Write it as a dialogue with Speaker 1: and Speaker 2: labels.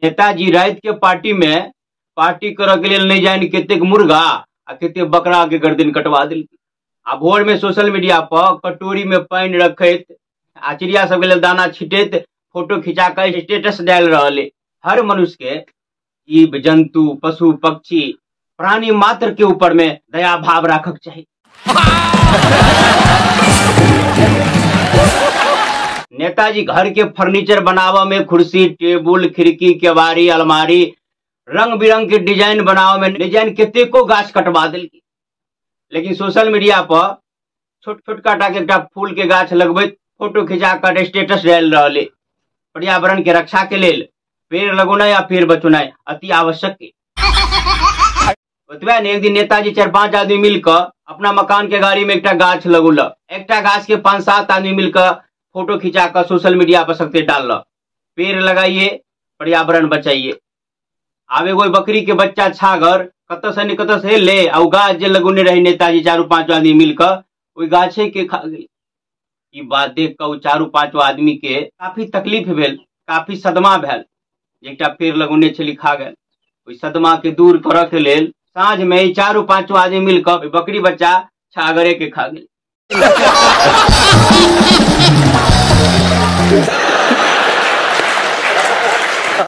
Speaker 1: नेताजी रात के पार्टी में पार्टी करे के लिए नहीं जाए केतेक मुर्गा आ केते बकरा के गर्दन कटवा दिल। आ भोर में सोशल मीडिया पर कटोरी में पानी रखत आ चिड़िया सब के लिए दाना छिटत फोटो खिंचा कर स्टेटस डाल रहे। हर मनुष्य के जीव जंतु पशु पक्षी प्राणी मात्र के ऊपर में दया भाव रखक चाहिए। नेताजी घर के फर्नीचर बनावा में कुर्सी टेबुल खिड़की केवाड़ी अलमारी रंग बिरंग के डिजाइन बनावा में डिजाइन केतेको गाछ कटवा दिल। लेकिन सोशल मीडिया पर छोट छोट काटा के एक फूल के गाछ लगबैत फोटो खिंचा कर स्टेटस डाल रहे। पर्यावरण के रक्षा के लिए पेड़ लगोना या पेड़ बचोना अति आवश्यक है। एक दिन नेताजी 4-5 आदमी मिलकर अपना मकान के गाड़ी में एक गाछ लगोल। एक गाछ के 5-7 आदमी मिलकर फोटो खिंचा कर सोशल मीडिया पर सकते डाल। पेड़ लगाइए पर्यावरण बचाइए। आवे कोई बकरी के बच्चा छागर कत से ले आ गाछ जे लगोने रहे नेताजी 4-5 आदमी मिलकर वही गाछे के खा गई। ई बात देख कर 4-5 आदमी के काफी तकलीफ भेल, काफी सदमा भेल। एक पेड़ लगोने छली खा गए। ओई सदमा के दूर करऽ के लेल साँझ में 4-5 आदमी मिलकर बकरी बच्चा छागरे के खा गए।